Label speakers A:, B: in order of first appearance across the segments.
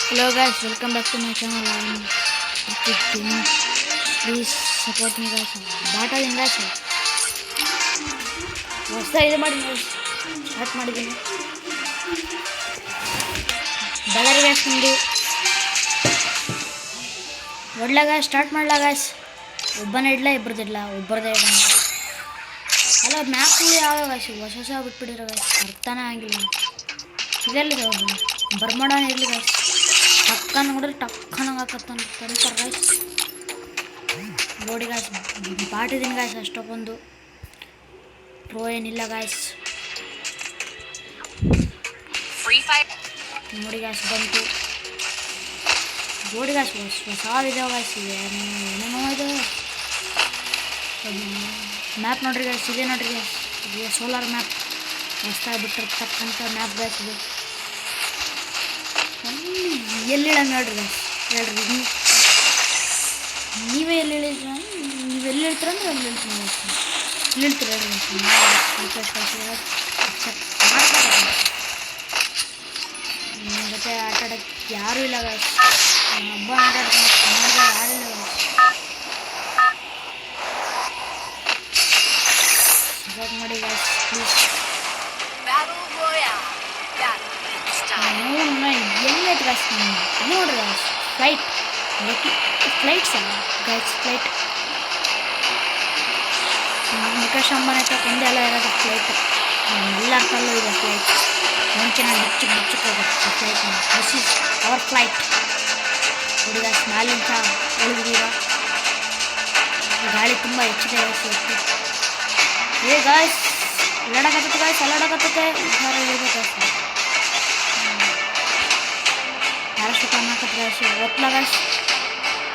A: Hello guys, welcome back to my channel. I am Ritik Gaming. Please support me guys. Bata in guys. ಹೊಸ ಇದು ಮಾಡಿ start ಮಾಡಿದ್ದೀನಿ. ಬೆಳಗ್ಗೆ gas ನಿಮ್ಮದು ಒಡ್ಲಾಗ start ಮಾಡ್ಲಾ ಗಾಯ್ಸ್. ಒಬ್ಬನೇ ಇಡ್ಲ ಇಬ್ಬರದಿಡ್ಲ ಒಬ್ಬರದೇ ಇಡ ಅಲ್ಲ ಮ್ಯಾಪ್ಗಳು ಯಾವ ಗಾಯ್ಸ್ ಹೊಸ ಬಿಟ್ಬಿಟ್ಟಿರೋ ಗಾಯ್ಸ್ ಅರ್ಥನೇ ಆಗಿಲ್ಲ. ಇದೆಲ್ಲ ಬರ್ಮಾಡೋಣ ಇರಲಿ ಗಾಯ್ಸ್. ಟಕ್ಕನ ನೋಡಿದ್ರೆ ಟಕ್ಕನಾಗ ಹಾಕತ್ತಾನ ಕಡಿತಾರೆ ಗಾಯ್ಸ್. ನೋಡಿ ಗಾಯ್ಸ್ ಬಾಟಿದ್ದೀನಿ ಗಾಯ್ಸ್. ಅಷ್ಟಕ್ಕೊಂದು ಪ್ರೋ ಏನಿಲ್ಲ ಗಾಯ್ಸ್. ನೋಡಿ ಗಾಯ್ಸ್ ಬಂತು. ನೋಡಿ ಗಾಯ್ಸ್ ಹೊಸ ಇದಾವೆ ಗಾಯ್ಸ್. ಏನೇನೋ ಇದೆ ಮ್ಯಾಪ್ ನೋಡ್ರಿ ಗಾಯ್ಸ್. ಇದೆ ನೋಡ್ರಿ ಗಾಯ್ಸ್, ಇದೆ ಸೋಲಾರ್ ಮ್ಯಾಪ್. ಹೊಸ್ದಾಗಿ ಬಿಟ್ಟಿರ್ತಕ್ಕಂಥ ಮ್ಯಾಪ್ ಗಾಯ್ಸ್ ಇದು. ಎಲ್ಲಿಳ ನೋಡ್ರಿ ಗಾಯ್ಸ್, ಹೇಳ್ರಿ ನೀವೇ ಎಲ್ಲಿ ಹೇಳಿದ್ರ? ನೀವು ಎಲ್ಲಿ ಹೇಳ್ತೀರ ಅಂದ್ರೆ ಅಲ್ಲಿ ಹೇಳ್ತೀನಿ ಗಾಯ್ಸ್. ಇಲ್ಲಿ ಹೇಳ್ತೀರ ಹೇಳ್ರಿ ನಿಮ್ಮ ಜೊತೆ ಆಟ ಆಡೋಕ್ಕೆ ಯಾರೂ ಇಲ್ಲ ಗಾಯ್ಸ್. ಹಬ್ಬ ಆಟ ಆಡ್ಕೊಂಡು ಯಾರೂ ಇಲ್ಲ ಗಾಯ್ಸ್. ಸಪೋರ್ಟ್ ಮಾಡಿ ಗಾಯ್ಸ್ ಪ್ಲೀಸ್. ಎಲ್ಲೈತೆ ಗಾಯ್ಸ್ ನೋಡ್ರಿ ಗಾಯ್ಸ್. ಫ್ಲೈಟ್ಸ್ ಅಲ್ಲ ಗಾಯ್ಸ್, ಫ್ಲೈಟ್. ಮುಖೇಶ್ ಅಂಬಾನಿ ಹತ್ರ ಒಂದೆಲ್ಲ ಇರೋದು ಫ್ಲೈಟ್. ಎಲ್ಲರ ಕಲ್ಲೂ ಇದೆ ಫ್ಲೈಟ್. ಮುಂಚೆ ನಾನು ಬಿಚ್ಚಕ್ಕೆ flight. This is our flight. ನೋಡಿ ಗಾಯ್ಸ್ ಮ್ಯಾಲಿಂದ ಉಳಿದಿದ್ದೀರ. ಗಾಳಿ ತುಂಬ ಹೆಚ್ಚಿದೆ ಗಾಯ್ಸ್ ಇವತ್ತು. ಏ ಗಾಯ್ಸ್ ಅಲ್ಲಾಡಕತ್ತೈತೆ ಗಾಯ್ಸ್, ಅಲ್ಲಾಡಕತ್ತೈತೆ. ಹುಷಾರಾಗಿ ಇರ್ಬೇಕು ಗಾಯ್ಸ್. ಪ್ಯಾರಾಶೂಟ್ ಅನ್ನಕತ್ತ ಗಾಯ್ಸ್. ಒತ್ತಲ ಗಾಯ್ಸ್.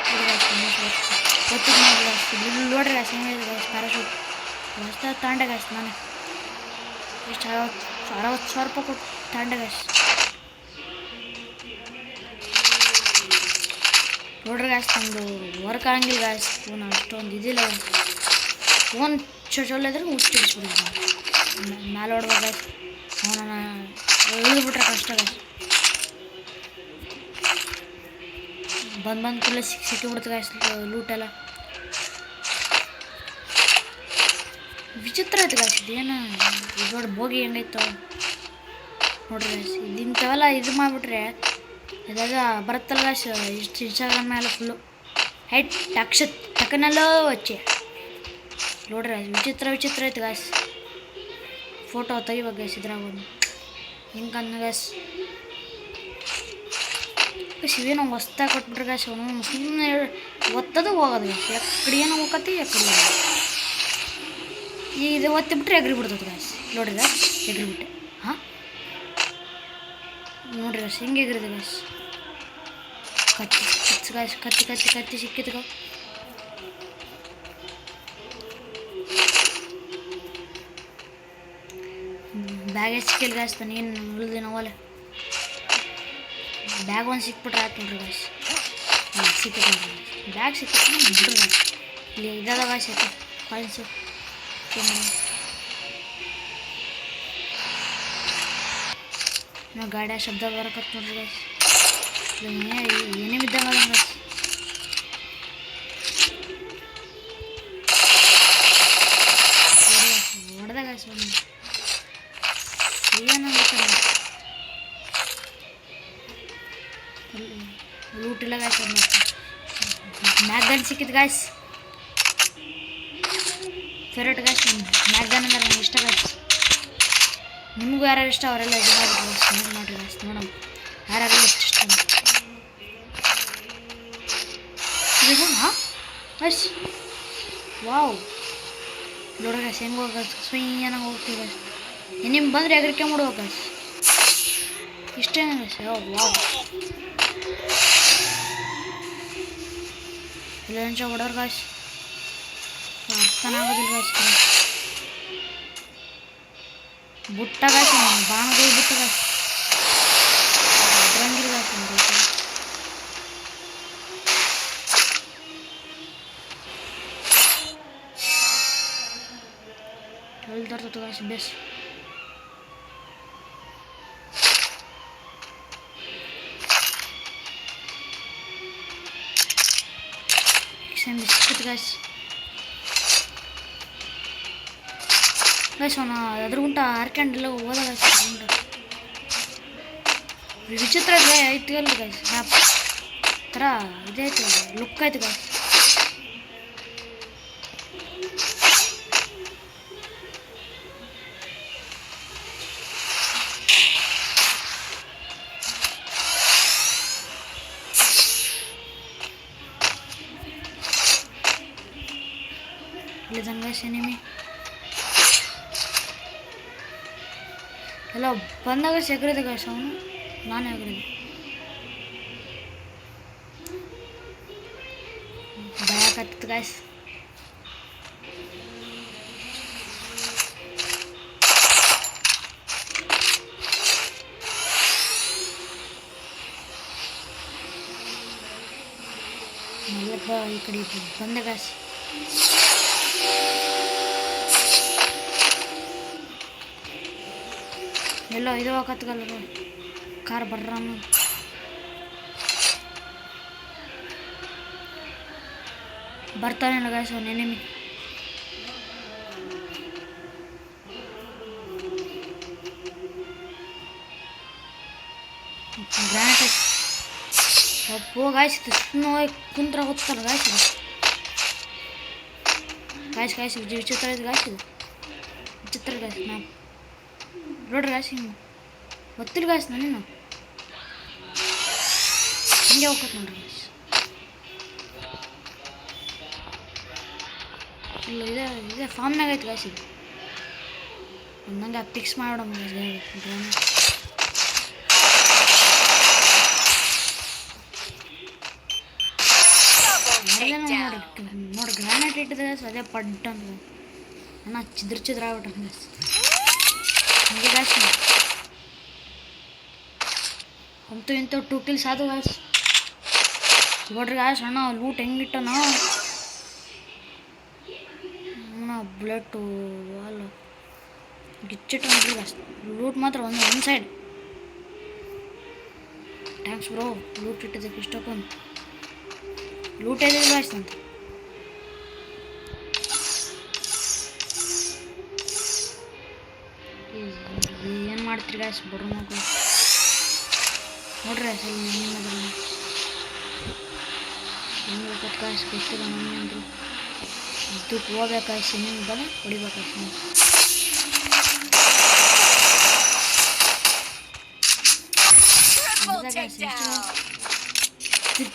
A: ನೋಡಿ ಗಾಯ್ಸ್ ಒತ್ತಿಗೆ ನೋಡಿ ಗಾಯ್ಸ್. ನೋಡ್ರಿ ಗಾಯ್ಸ್ ಹೆಂಗಿದೆ ಗಾಯ್ಸ್ ಪ್ಯಾರಾಶೂಟ್. ಹೊಸ್ದಾಗಿ ತಾಂಡೆ ಗಾಯ್ಸ್. ನಾನು ಎಷ್ಟು 60,000 ರೂಪಾಯಿ ಕೊಟ್ಟು ತಾಂಡೆ ಗಾಯ್ಸ್. ನೋಡ್ರಿ ಗಾಯ್ಸ್ ನಮ್ಮದು ವರ್ಕ್ ಆಗಂಗಿಲ್ಲ ಗಾಯ್ಸ್. ಫೋನ್ ಅಷ್ಟೊಂದು ಇದಿಲ್ಲ. ಫೋನ್ ಚೊಲಿದ್ರೆ ಹುಟ್ಟಿಸ್ಬಿಡಿ ಮ್ಯಾಲೆ ಹೊಡ್ಬೇಕು ಗಾಯ್ಸ್. ಫೋನನ್ನು ಇಳಿದ್ಬಿಟ್ರೆ ಕಷ್ಟ ಗಾಯ್ಸ್. ಬಂದು ಕೂಡಲೇ ಸಿಕ್ಕಿಬಿಡ್ತು ಗಾಯ್ಸ್ ಲೂಟೆಲ್ಲ. ವಿಚಿತ್ರ ಐತೆ ಗಾಯ್ಸ್. ಇದೇನು ದೊಡ್ಡ ಬೋಗಿ ಹೆಂಗೈತು ನೋಡ್ರಿ ಗಾಯ್ಸ್. ಇಂಥವೆಲ್ಲ ಇದು ಮಾಡಿಬಿಟ್ರೆ ಇದಾಗ ಬರುತ್ತಲ್ಲ ಗಾಯ್ಸ್. ಇಷ್ಟು ಇನ್ಸ್ಟಾಗ್ರಾಮ್ ಮೇಲೆ ಫುಲ್ಲು ಹೈಟ್ ಟಕ್ಕನೆಲ್ಲೋ ವಚ್ಚೆ ನೋಡ್ರಿ ಗಾಯ್ಸ್. ವಿಚಿತ್ರ ಐತೆ ಗಾಯ್ಸ್. ಫೋಟೋ ತೆಗಿಬೇಕು ಗಾಯ್ಸ್ ಇದ್ರಾಗ ಒಂದು ಹಿಂಗಂದು ಗಾಯ್ಸ್. ಇವೇನೋ ಹೊಸ್ದಾಗಿ ಕೊಟ್ಬಿಟ್ರೆ ಗಾಯ್ಸ್. ಅವನು ಸುಮ್ಮನೆ ಒತ್ತದು ಹೋಗೋದು ಗಾಯ್ಸ್. ಎಕ್ಕಡಿ ಏನೋ ಹೋಗತ್ತೆ ಎಕ್ಕಡಿ ಈಗ ಇದು ಒತ್ತಿಬಿಟ್ರೆ ಎಗ್ರಿ ಬಿಡ್ತದೆ ಗಾಯ್ಸ್. ನೋಡ್ರಿ ಗಾಯ್ಸ್ ಎಗ್ರಿ ಬಿಟ್ಟೆ. ಹಾಂ ನೋಡ್ರಿ ಗಾಯ್ಸ್ ಹಿಂಗೆ ಎಗ್ರಿದೆ ಗಾಯ್ಸ್. ಕತ್ತಿ ಗಾಯ್ಸ್, ಕತ್ತಿ ಸಿಕ್ಕಿದ್ಗ. ಬ್ಯಾಗೇ ಸಿಕ್ಕಿಲ್ಲ ಗಾಯ್ಸ್. ನಾನೇನು ಉಳಿದೆ ನಾವಲ್ಲ. ಬ್ಯಾಗ್ ಒಂದು ಸಿಕ್ಬಿಟ್ರೆ ಆಯ್ತು ನೋಡ್ರಿ ಗಾಯ್ಸ್. ಸಿಕ್ಕಿದೆ ನೋಡ್ರಿ ಬ್ಯಾಗ್ ಸಿಕ್ಕಿತ್ತು ನೋಡ್ರಿ ಗಾಯ್ಸ್. ಇಲ್ಲಿ ಇದಾದ ಗಾಯ್ಸ್ ಐತೆ ಕಾಯಿನ್ಸು. ನಾವು ಗಾಡಿಯ ಶಬ್ದ ಬರಕತ್ತು ನೋಡ್ರಿ ಗಾಯ್ಸ್. ಏನೇ ಬಿದ್ದಂಗ ಗಾಯ್ಸ್. ಹೊಡೆದ ಗಾಯ್ಸ್ ಒಂದು ಏನೋ ಲೂಟ್ ಇಲ್ಲ ಗಾಯ್ಸ್. ಮ್ಯಾಗ್ ಗನ್ ಸಿಕ್ಕಿತ್ತು ಗಾಯ್ಸ್. ಫೇವ್ರೇಟ್ ಗಾಯ್ಸ್ ಮ್ಯಾಗ್ ಗನ್ ಅಂದ್ರೆ ನನಗೆ ಇಷ್ಟ ಗಾಯ್ಸ್. ನಿಮಗೂ ಯಾರ್ಯಾರು ಇಷ್ಟ ಅವರೆಲ್ಲ ಇದು ಮಾಡಿದ್ರು ನೋಡ್ರಿ ಗಾಯ್ಸ್. ನೋಡೋಣ ಯಾರ್ಯಾರೆಲ್ಲ ಎಷ್ಟು ಇಷ್ಟ ಇದು. ಹಾಂ ಗಾಯ್ಸ್ ವಾವ್ ನೋಡ್ರಿ ಗಾಯ್ಸ್ ಹೆಂಗೆ ಹೋಗ ಸ್ವಯ್ಯನಾಗ ಹೋಗ್ತೀವಿ ಗಾಯ್ಸ್. ನಿಮ್ಗೆ ಬಂದರೆ ಎಗ್ರಿಕೆ ಮಾಡ್ಬೇಕು ಗಾಯ್ಸ್. ಇಷ್ಟೇನ ಗಾಯ್ಸ್. ವಾವ್ ಇಲ್ಲ ನಿಮಿಷ ಹೊಡೋರು ಗಾಯ್ಸ್. ಅರ್ಥನಾಗೋದಿಲ್ಲ ಗಾಯ್ಸ್. ಬುಟ್ಟ ಗಾಯ್ಸ್ ಬಾಣಗಳು ಬಿಟ್ಟ ಗಾಯ್ಸ್. ಬರಂಗಿಲ್ಲ ಗಾಯ್ಸ್ ಅಂತ ಹೇಳ್ತಾರ್ತದೆ guys. Base same biscuit guys guys ಅವನ ಅದ್ರ ಗುಂಟ ಹಾರ್ಕೊಂಡೆಲ್ಲ ಹೋದ ಗೈಸ್ ಗುಂಟ ವಿಚಿತ್ರ ಐತಿ ಅಲ್ಲ ಗೈಸ್ ಮ್ಯಾಪ್ ಥರ ಇದೈತಿ ಲುಕ್ ಆಯ್ತು ಗೈಸ್ ಇಲ್ಲಿದ್ದಾನೆ ಗೈಸ್ ಎನಿಮಿ ಎಲ್ಲ ಬಂದಾಗ ಎಗರಿದೆ ಗೈಸ್ ಅವನು ನಾನು ಎಗರಿದೆ ಭಯಕತ್ತಿತ್ತು ಗೈಸ್ ಮಲ್ಲಪ್ಪ ಈ ಕಡೆ ಬಂದ ಗೈಸ್ ಎಲ್ಲೋ ಇದು ಹಾಕತ್ಗಲ್ಲ ಕಾರ್ ಬರ್ರಾಮ ಬರ್ತಾನೆ ಗೈಸ್ ಅವನು ಎನಿಮಿ ಗ್ರಾನೇಟ್ ಅಪ್ಪೋ ಗಾಯ್ಸ್ ಹೋಗಿ ಕುಂತ್ರ ಗೊತ್ತಲ್ಲ ಗಾಯ್ಸ್ ಗಾಯ್ಸ್ ಗಾಯ್ಸ್ ವಿಚಿತ್ರ ಇದು ಗಾಯ್ಸ್ ಇದು ವಿಚಿತ್ರ ಗಾಯ್ಸ್ ನಾ ನೋಡ್ರಿ ಗಾಯ್ಸ್ ಹಿಂಗೆ ಗೊತ್ತಿಲ್ಲ ಗಾಯ್ಸ್ ನಾನೇನು ಹಿಂಗೆ ಹೋಗ್ತದೆ ನೋಡ್ರಿ ಗಾಯ್ಸ್ ಇಲ್ಲ ಇದೆ ಫಾರ್ಮ್ನಾಗ ಐತೆ ಗಾಯ್ಸ್ ಇದು ಒಂದಂಗೆ ಫಿಕ್ಸ್ ಮಾಡೋಣ ನೋಡಿ ಗ್ರಾನೇಟ್ ಇಟ್ಟಿದೆ ಅದೇ ಪಡ್ಡ ಅಂತ ಅಣ್ಣ ಚಿದ್ರ ಆಗ್ಬಿಟ್ಟ ಹಂಗೆ ಗಾಯ್ಸ್ ಅಂತೂ ಇಂಥ 2 kills ಆದವು ಗಾಯ್ಸ್ ನೋಡ್ರಿ ಗಾಯ್ಸ್ ಅಣ್ಣ ಲೂಟ್ ಹೆಂಗಿಟ್ಟನ ಅಣ್ಣ ಬುಲೆಟು ಅಲ್ಲ ಗಿಚ್ಚಿಟ್ಟು ನೋಡ್ರಿ ಗಾಯ್ಸ್ ಲೂಟ್ ಮಾತ್ರ ಒಂದು ಸೈಡ್ ಥ್ಯಾಂಕ್ಸ್ ಬ್ರೋ ಲೂಟ್ ಇಟ್ಟಿದ್ದಕ್ಕೆ ಇಷ್ಟಕ್ಕೊಂದು ಲೂಟ್ ಇದೆ ಗಾಯ್ಸ್ ಅಂತ ಏನು ಮಾಡ್ತೀರಿ ಗಾಯ್ಸ್ ಬರೋ ಮಗು ನೋಡ್ರಿ ಅಸಲು ನಿಮ್ಮದ್ರಲ್ಲಿ ಹೆಂಗೆ ಬೇಕತ್ತು ಗಾಯ್ಸ್ ಗೊತ್ತಿಲ್ಲ ನಮಗೆ ಇದಕ್ಕೆ ಹೋಗ್ಬೇಕಾಯ್ತು ನಿಮ್ದಲ್ಲ ಹೊಡಿಬೇಕಾಯ್ತು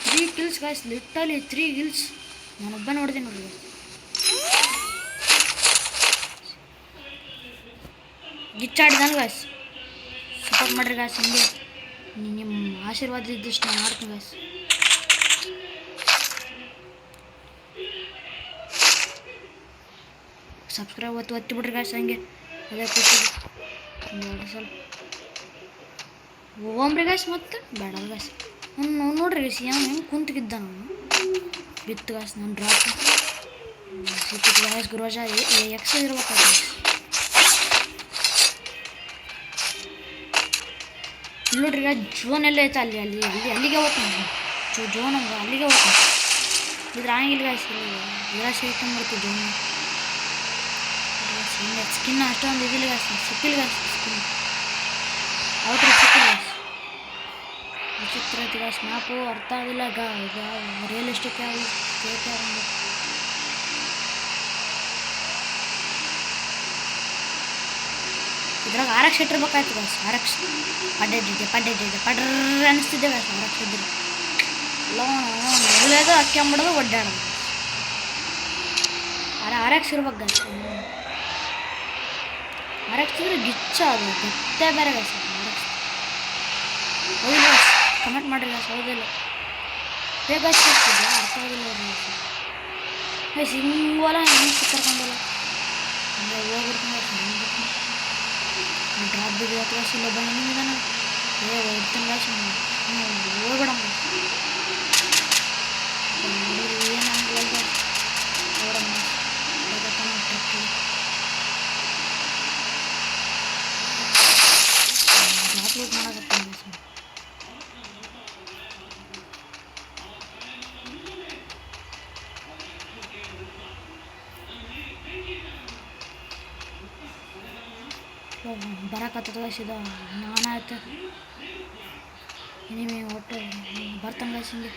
A: three kills guys literally 3 kills ನಾನೊಬ್ಬ ನೋಡಿದೆ ನೋಡ್ರಿ ಗಿಚ್ಚಾಡಿದಲ್ಲ ಗಾಯ್ಸ್ ಸಪೋರ್ಟ್ ಮಾಡ್ರಿ ಗಾಯ್ಸ್ ಹಿಂಗೆ ನಿಮ್ಮ ಆಶೀರ್ವಾದ ಇದ್ದಷ್ಟು ನಾನು ಮಾಡ್ತೀನಿ ಗಾಯ್ಸ್ ಸಬ್ಸ್ಕ್ರೈಬ್ ಒತ್ತಿ ಬಿಡ್ರಿ ಗಾಯ್ಸ್ ಹಂಗೆ ಅದೇ ಖುಷಿ ಸ್ವಲ್ಪ ಹೋಗ್ರಿ ಗಾಯ್ಸ್ ಮತ್ತೆ ಬೇಡ ಗಾಯ್ಸ್ ನೋಡ್ರಿ ಗಾಯ್ಸ್ ಹೆಂಗೆ ಕುಂತಿದ್ದ ನಾನು ಬಿತ್ತು ಗಾಯ್ಸ್ ನಾನು ಡ್ರಾಪ್ ಸಿಕ್ಕಿತ್ತು ಗಾಯ್ಸ್ ಗುರುವಾಜ ಎಕ್ಸ್ ಇರ್ಬೇಕಾದ್ರೆ ನೋಡ್ರಿ ಗಾಯ್ಸ್ ಜೋನ್ ಎಲ್ಲ ಐತೆ ಅಲ್ಲಿಗೆ ಹೋಗ್ತಾನೆ ಜೋನ್ ಅಲ್ಲಿಗೆ ಹೋಗ್ತಾನೆ ಇದ್ರ ಆಗಿಲ್ಲ ಗಾಯ್ಸ್ ನಿರಾಶೆ ಐತೆ ಮಾಡ್ತೀವಿ ಜೋನ್ ಸ್ಕಿನ್ ಅಷ್ಟೊಂದು ಇದಿಲ್ಲ ಗಾಯ್ಸ್ ಸಿಕ್ಕಿಲ್ಲ ಗಾಯ್ಸ್ ಸ್ಕಿನ್ ಅವ್ರ ಸಿಕ್ಕಿಲ್ಲ ಗಾಯ್ಸ್ ವಿಚಿತ್ರ ಐತಿ ಗಾಯ್ಸ್ ಮ್ಯಾಪು ಅರ್ಥ ಆಗಿಲ್ಲ ರಿಯಲಿಸ್ಟಿಕ್ ಆಗಿ ಇದ್ರಾಗ ಆರಕ್ಷ ಇಟ್ಟಿರ್ಬೇಕಾಯ್ತು ಗಾಯ್ಸ್ ಆರಕ್ಷ ಪಡ್ಡೆ ಪಡ್ರ ಅನಿಸ್ತಿದ್ದೆ ಗಾಯ್ಸ್ ಆರಕ್ಷ ಇದ್ರೆ ಎಲ್ಲ ಮೂಲೆದು ಅಕ್ಕೊಂಬಿಡೋದು ಒಡ್ಡಾಡೋದು ಆರಕ್ಷ ಇರ್ಬೇಕು ಗಾಯ್ಸ್ ಆರಕ್ಷ ಇದ್ರೆ ಗಿಚ್ಚ ಅದು ಗೊತ್ತೇ ಬೇರೆ ಗಾಯ್ಸ್ ಆರಕ್ಷ ಹೌದು ಗಾಯ್ಸ್ ಕಮೆಂಟ್ ಮಾಡಿರಿ ಗಾಯ್ಸ್ ಹೌದಿಲ್ಲ ಬೇಗ ಸಿಗ್ತಿದ್ದೆ ಅರ್ಥ ಆಗಿಲ್ಲ ಅವ್ರು ಗಾಯ್ಸ್ ಹಿಂಗಲ್ಲ ಹೆಂಗೆ ಸಿಕ್ಕರ್ಕೊಂಡಿಲ್ಲ ಹಂಗೆ ಹೋಗ್ಬಿಡ್ತೀನಿ ಡ್ರಾಪ್ ಬಿದ್ದು ಅಥವಾ ಇಲ್ಲ ಬಂದು ನಿಮ್ಮಿದಾನ ಹೊಡ್ತೀನಿ ಗಾಯ್ಸ್ ಹೋಗ್ಬಿಡಮ್ಮ ಏನಂಗಿಲ್ಲ ನೋಡಮ್ಮ ಟ್ರಕ್ಕಿಗೆ ಡ್ರಾಪ್ ಲೂಟ್ ಮಾಡಕತ್ತೀನಿ ಗಾಯ್ಸ್ ಬರಕತ್ತದ ಇದು ನಾನಾಯ್ತು ಇನಿಮೆ ಒಟ್ಟು ಬರ್ತಾನೆ ಗೈಸ್ ಹಿಂಗೆ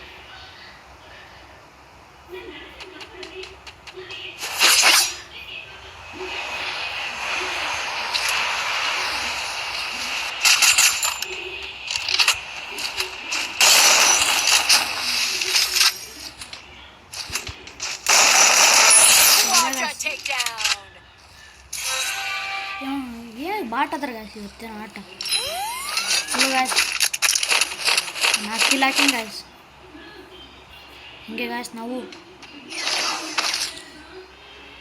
A: ಬಾಟ್ ಅದ್ರ ಗಾಯ್ಸ್ ಇವತ್ತೇನು ಆಟ ಚಲೋ ಗಾಯ್ಸ್ 4 ಕಿಲ್ ಹಾಕಿಂಗ್ ಗಾಯ್ಸ್ ಹಿಂಗೆ ಗಾಯ್ಸ್ ನಾವು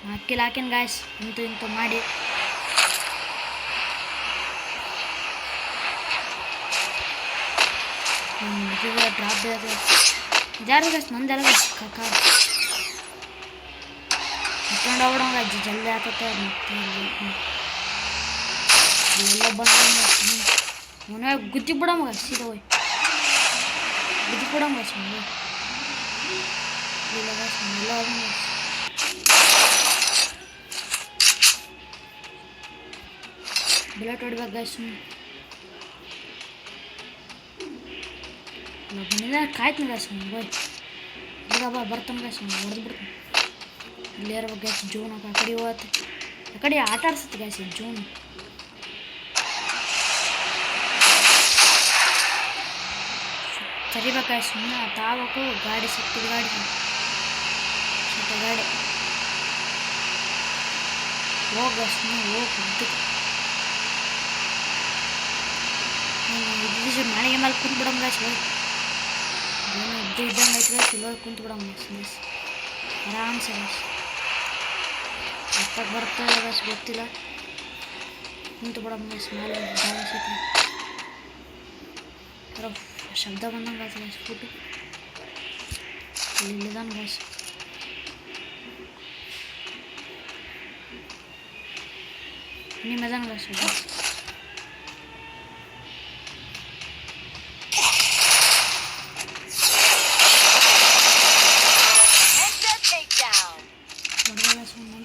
A: 4 ಕಿಲ್ ಹಾಕಿನ್ ಗಾಯ್ಸ್ ಇಂತು ಮಾಡಿ ಡ್ರಾಪ್ ಇದ್ಯಾರು ಗಾಯ್ಸ್ ನಂದೆಲ್ಲ ಗಾಯ್ಸ್ ಕಾಕ ಹತ್ಕೊಂಡು ಹೋಗ್ಬಿಡೋಣ ಗಾಯ್ಸ್ ಜಲ್ದಿ ಆಗ್ತತೆ ಮತ್ತೆ ಎಲ್ಲ ಬಂದ ಮನೆ ಗುದ್ದಿ ಬಿಡಮ್ಮ ಗಾಯ್ಸ್ ಸೀದಾ ಹೋಯ್ ಗುದ್ದಿ ಬಿಡಮ್ಮ ಗಾಯ್ಸ್ ಇಲ್ಲ ಗಾಯ್ಸ್ ಎಲ್ಲ ಬುಲೆಟ್ ಹೊಡ್ಬೇಕು ಗಾಯ್ಸ್ ಬಂದಿದ್ದ ಕಾಯ್ತೀನಿ ಗಾಯ್ಸ್ ಹೋಯ್ ಈಗ ಬಾ ಬರ್ತಾನೆ ಗಾಯ್ಸ್ ಹೊಡೆದು ಬಿಡ್ತಾನೆ ಇಲ್ಲೇ ಇರ್ಬೇಕು ಗಾಯ್ಸ್ ಜೂನ್ ಆ ಕಡೆ ಹೋಗುತ್ತೆ ಆ ಕಡೆ ಆಟ ಆಡ್ಸುತ್ತೆ ಗಾಯ್ಸ್ ಜೂನ್ ಸರಿಬೇಕಾಯ್ತು ಸುಮ್ಮನೆ ತಾವಕ್ಕೂ ಗಾಡಿ ಸಿಕ್ಕಿದ ಗಾಡಿ ಗಾಡಿ ಹೋಗ ಸುಮ್ಮನೆ ಹೋಗಿ ಇದು ಮನೆಗೆ ಮೇಲೆ ಕುಂತು ಬಿಡಮ್ಮ ಗಾಯ್ಸ್ ಏನು ಇದ್ದಂಗೆ ಐತೆ ಗಾಯ್ಸ್ ಇಲ್ಲಿ ಕುಂತು ಬಿಡಮ್ಮ ಗಾಯ್ಸ್ ಆರಾಮ್ಸೆ ಗಾಯ್ಸ್ ಎತ್ತಕ್ಕೆ ಬರ್ತದೆ ಗಾಯ್ಸ್ ಗೊತ್ತಿಲ್ಲ ಕುಂತು ಬಿಡಮ್ಮ ಗಾಯ್ಸ್ ಮೇಲೆ ಜಾಗ ಸಿಕ್ಕ ಶಬ್ದ ಬಂದಂಗೆ ಗಾಯ್ಸ್ ಫುಟ್ಟು ಇಲ್ಲಿದ್ದಾನೆ ಗಾಯ್ಸ್ ನಿಮ್ಮದಾನ ಗಾಯ್ಸ್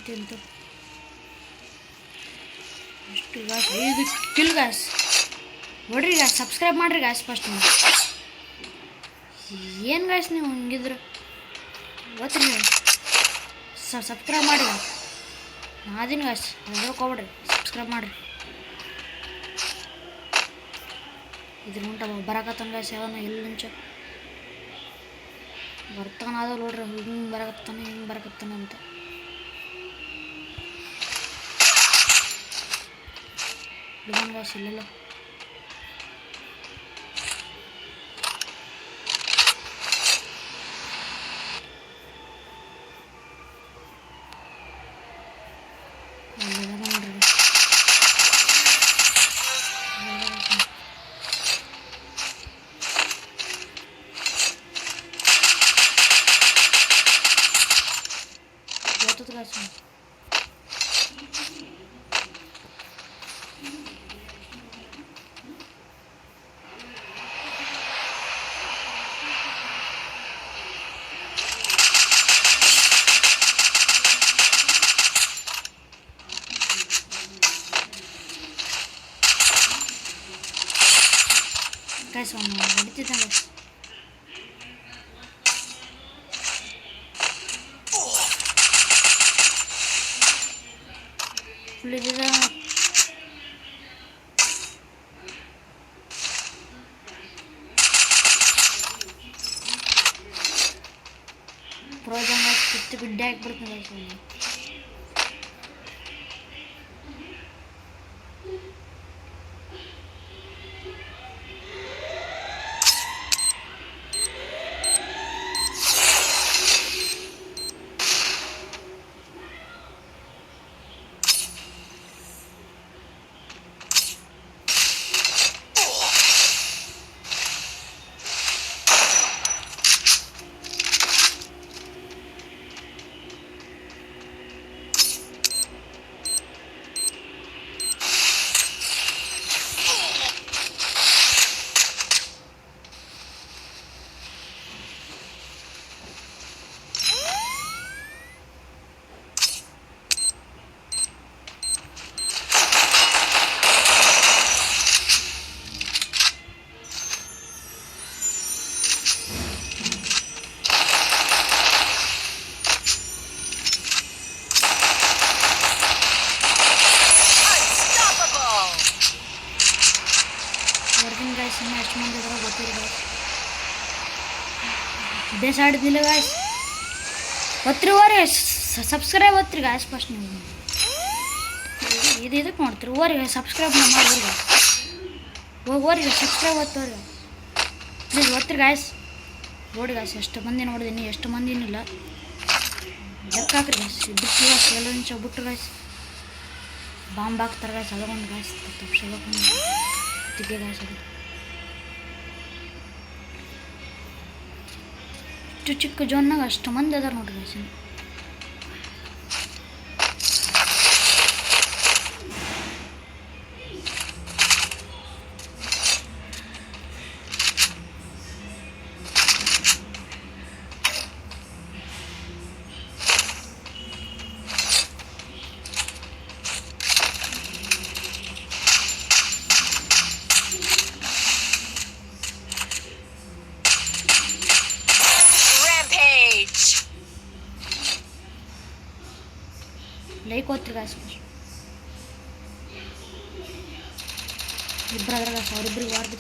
A: ಅಂತು ಎಷ್ಟು ಗಾಯ್ಸ್ 5 ಕಿಲ್ ಗಾಯ್ಸ್ ನೋಡ್ರಿ ಗಾಯ್ಸ್ ಸಬ್ಸ್ಕ್ರೈಬ್ ಮಾಡಿರಿ ಗಾಯ್ಸ್ ಫಸ್ಟ್ ಏನು ಗಾಯ್ಸ್ ನೀವು ಹಿಂಗಿದ್ರು ಗೊತ್ತಿ ನೀವು ಸಬ್ಸ್ಕ್ರೈಬ್ ಮಾಡಿ ನಾದಿನ ಗಾಯ್ಸ್ ಅದ್ರಕ್ಕೆ ಹೋಗ್ಬಿಡ್ರಿ ಸಬ್ಸ್ಕ್ರೈಬ್ ಮಾಡಿರಿ ಇದ್ರ ಉಂಟ ಬರಕತ್ತಾನ ಗಾಯ್ಸ್ ಯಾವನ ಎಲ್ಲಿ ಮುಂಚೆ ಬರ್ತಾನ ನೋಡ್ರಿ ಹಿಂಗೆ ಬರಕತ್ತಾನ ಅಂತ ಇದ್ದಾನ ಗಾಯ್ಸ್ ಇಲ್ಲೆಲ್ಲ guys ಹೊಡಿತಿದ್ದ ಫುಲ್ ಇದ್ದಿದ್ದ ಪ್ರೋಜನ್ ಕಿತ್ತು ಬಿಡ್ಡೆ ಹಾಕ್ಬಿಡ್ತೀನಿ guys ಎಷ್ಟು ಮಂದಿ ಇದಾರೋ ಗೊತ್ತಿಲ್ಲ ಗಾಯ್ಸ್. ಬೇಸ್ ಆಡಿದ್ದಿಲ್ಲ ಗಾಯ್ಸ್. ಒತ್ತಿರುವರೆ ಸಬ್ಸ್ಕ್ರೈಬ್ ಒತ್ತಿರಿ ಗಾಯ್ಸ್. ಫಸ್ಟ್ ನೀವು ಇದಕ್ಕೆ ನೋಡ್ತೀರಿ ಓರಿಗೆ ಸಬ್ಸ್ಕ್ರೈಬ್ ಮಾಡೋರಿಗೆ ಹೋಗೋರಿಗೆ ಸಬ್ಸ್ಕ್ರೈಬ್ ಒತ್ತೋರಿ ಪ್ಲೀಸ್ ಒತ್ತಿರಿ ಗಾಯ್ಸ್. ನೋಡಿ ಗಾಯ್ಸ್ ಎಷ್ಟು ಮಂದಿ ನೋಡಿದೀನಿ, ಎಷ್ಟು ಮಂದಿನಿಲ್ಲ ಲೆಕ್ಕ ಹಾಕ್ರಿ ಗಾಯ್ಸ್. ಬಿಟ್ಟು ಗಾಯ್ಸ್ ಎಲ್ಲ ನಿಮಿಷ ಬಿಟ್ಟು ಗಾಯ್ಸ್ ಬಾಂಬ್ ಹಾಕ್ತಾರೆ ಗಾಯ್ಸ್. ಅಲಗೊಂಡು ಗಾಯ್ಸ್ ತಪ್ಪಿಸಬೇಕು ತಿಗ್ಗೆ ಗಾಯ್ಸ್. ಅದು ಇಷ್ಟು ಚಿಕ್ಕ ಜೋನ್ನಾಗ ಅಷ್ಟು ಮಂದಿ ಅದಾರ ನೋಡ್ರಿ ಗಾಯ್ಸ್. ಲೈಕ್ ಓದ್ರಿ ಗಾಯ್ಸ್. ಇಬ್ಬರು ಅದ್ರ ಗಾಯ್ಸ್, ಅವ್ರಿಬ್ರಿಗೆ ವಾರ್ದು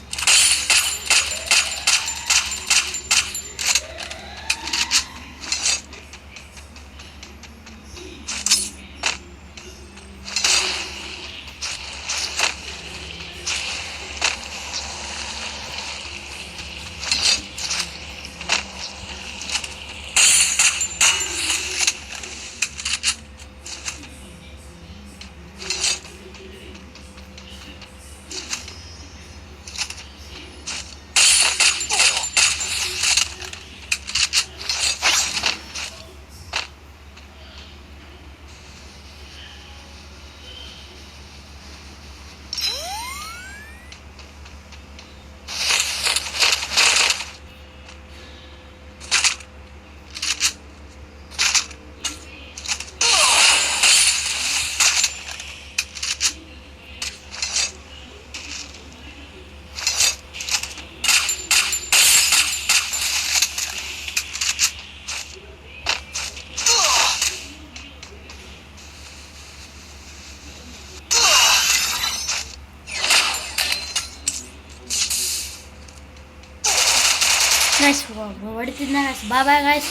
A: ಗಾಯ್ಸ್ ಹೊಡಿತಿದ್ನ ಗಾಯ್ಸ್. Bye guys.